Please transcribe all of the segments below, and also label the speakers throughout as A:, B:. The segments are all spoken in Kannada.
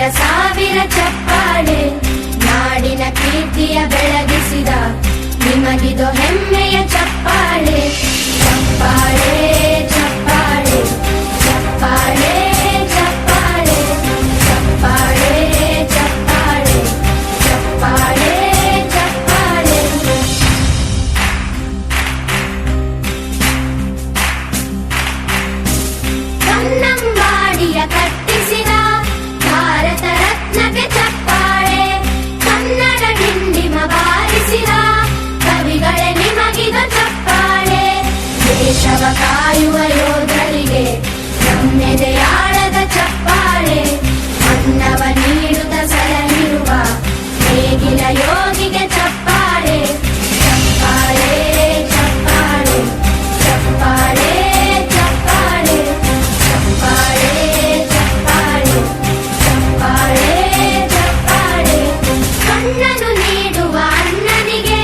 A: ಸಾವಿರ ಸಾವಿರ ಚಪ್ಪಾಳೆ ನಾಡಿನ ಕೀರ್ತಿಯ ಬೆಳಗಿಸಿದ ನಿಮಗಿದು ಹೆಮ್ಮೆಯ ಚಪ್ಪಾಳೆ. ಚಪ್ಪಾಳೆ ಚಪ್ಪಾಳೆ ಚಪ್ಪಾಳೆ ಚಪ್ಪಾಳೆ ಚಪ್ಪಾಳೆ ಚಪ್ಪಾಳೆ ಚಪ್ಪಾಳೆ ಚಪ್ಪಾಳೆ. ಕನ್ನಂಬಾಡಿಯ ಕಟ್ಟಿಸಿದ ಭಾರತ ರತ್ನಕ್ಕೆ ಚಪ್ಪಾಳೆ. ಕನ್ನಡ ಡಿಂಡಿಮ ಬಾರಿಸಿದ ಕವಿಗಳೇ ನಿಮಗಿದು ಚಪ್ಪಾಳೆ. ದೇಶವ ಕಾಯುವ ಯೋಧರಿಗೆ ನಮ್ಮೆದೆಯಾಳದ ಚಪ್ಪಾಳೆ. ಅನ್ನವ ನೀಡುತ್ತ ಸಲಹಿರುವ ನೇಗಿಲ ಯೋಗಿಗೆ ಚಪ್ಪಾಳೆ. ಚಪ್ಪಾಳೆ ಚಪ್ಪಾಳೆ ಚಪ್ಪಾಳೆ ಚಪ್ಪಾಳೆ ಚಪ್ಪಾಳೆ ಚಪ್ಪಾಳೆ ಚಪ್ಪಾಳೆ ಚಪ್ಪಾಳೆ. ಕಣ್ಣನು ನೀಡುವ ಅಣ್ಣನಿಗೆ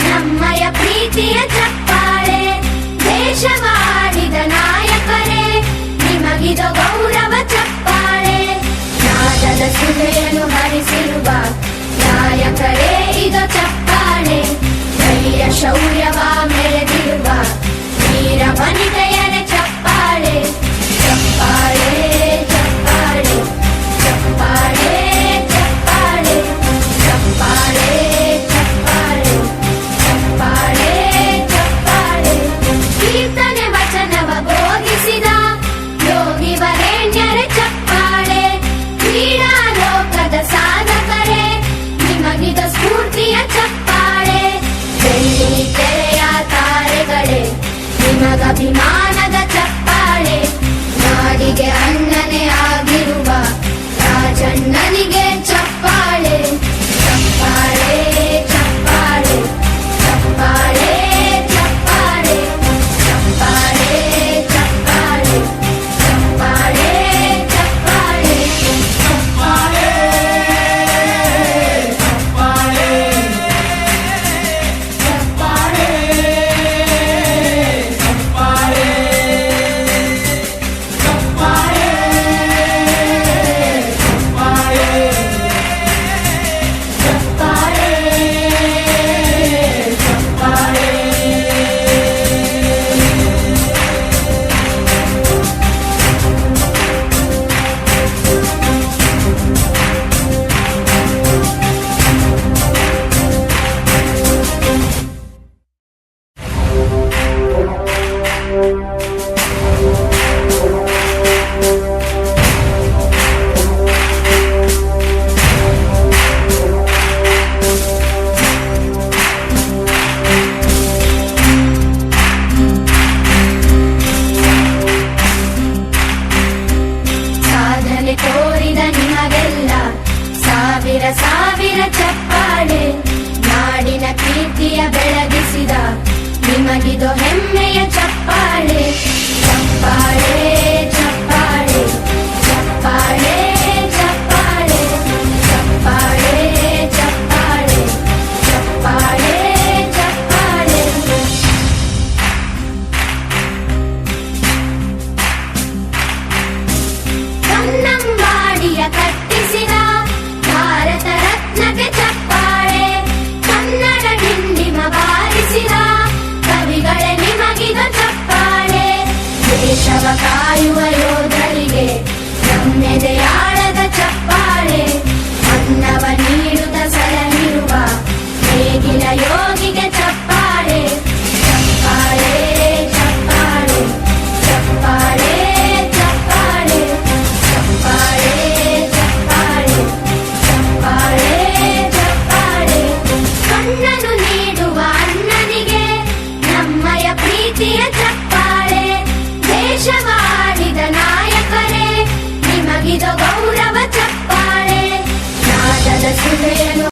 A: ನಮ್ಮಯ ಪ್ರೀತಿಯ ಚಪ್ಪಾಳೆ. ದೇಶವಾಡಿದ ನಾಯಕರೇ ನಿಮಗಿದು ಗೌರವ ಚಪ್ಪಾಳೆ. ನಾದದ ಸುಧೆಯನ್ನು ಹರಿಸಿರುವ ನಾಯಕರೇ ಇದು ಚಪ್ಪಾಳೆ. ಧೈರ್ಯ ಶೌರ್ಯವ ಮೆರೆದಿರುವ ವೀರ ವನಿತೆಯರೇ ಚಪ್ಪಾಳೆ. ಚಪ್ಪಾಳೆ ಚಪ್ಪಾಳೆ ಚಪ್ಪಾಳೆ ಚಪ್ಪಾಳೆ ಚಪ್ಪಾಳೆ ಚಪ್ಪಾಳೆ ಚಪ್ಪಾಳೆ ಚಪ್ಪಾಳೆ. ಕೀರ್ತನೆ ವಚನವ ಬೋಧಿಸಿದ ಯೋಗಿ ವರೇಣ್ಯರೇ ಚಪ್ಪಾಳೆ. ಕ್ರೀಡಾ ಲೋಕದ ಸಾಧಕರೇ ನಿಮಗಿದು ಸ್ಫೂರ್ತಿಯ ಚಪ್ಪಾಳೆ. ಬೆಳ್ಳಿ ತೆರೆಯ ತಾರೆಗಳೇ ನಿಮಗಭಿಮಾನದ ಚಪ್ಪಾಳೆ. ನಾಡಿಗೆ ಅಣ್ಣನೇ ಆಗಿರುವ ರಾಜಣ್ಣನಿಗೆ ಚಪ್ಪಾಳೆ. ಚಪ್ಪಾಳೆ ಚಪ್ಪಾಳೆ ಚಪ್ಪಾಳೆ ಚಪ್ಪಾಳೆ ಚಪ್ಪಾಳೆ ಚಪ್ಪಾಳೆ ಚಪ್ಪಾಳೆ ಚಪ್ಪಾಳೆ ಚಪ್ಪಾಳೆ ಸಾಧನೆ ತೋರಿದ ನಿಮಗೆಲ್ಲ ಸಾವಿರ ಸಾವಿರ ಚಪ್ಪಾಳೆ. ನಾಡಿನ ಕೀರ್ತಿಯ ಬೆಳಗಿಸಿದ ನಿಮಗಿದು ಹೆಮ್ಮೆಯ ಚಪ್ಪಾಳೆ. ಚಪ್ಪಾಳೆ ಚಪ್ಪಾಳೆ ಚಪ್ಪಾಳೆ ಚಪ್ಪಾಳೆ ಚಪ್ಪಾಳೆ ಚಪ್ಪಾಳೆ ಚಪ್ಪಾಳೆ ಚಪ್ಪಾಳೆ. ಕನ್ನಂಬಾಡಿಯ ಕಟ್ಟಿಸಿದ ಭಾರತ ರತ್ನಕ್ಕೆ ಚಪ್ಪಾಳೆ. ಕನ್ನಡ ಡಿಂಡಿಮ ಬಾರಿಸಿದ ಕವಿಗಳೇ ನಿಮಗಿದು ಚಪ್ಪಾಳೆ. ದೇಶವ ಕಾಯುವ ಯೋಧರಿಗೆ ನಮ್ಮೆದೆಯಾಳದ ಚಪ್ಪಾಳೆ. ಅನ್ನವ ನೀಡುತ್ತ ಸಲಹಿರುವ ನೇಗಿಲ ಯೋಗಿಗೆ ಚಪ್ಪಾಳೆ. ಚಪ್ಪಾಳೆ ಚಪ್ಪಾಳೆ ಚಪ್ಪಾಳೆ ಚಪ್ಪಾಳೆ ಚಪ್ಪಾಳೆ ಚಪ್ಪಾಳೆ ಚಪ್ಪಾಳೆ ಚಪ್ಪಾಳೆ. ಕಣ್ಣನು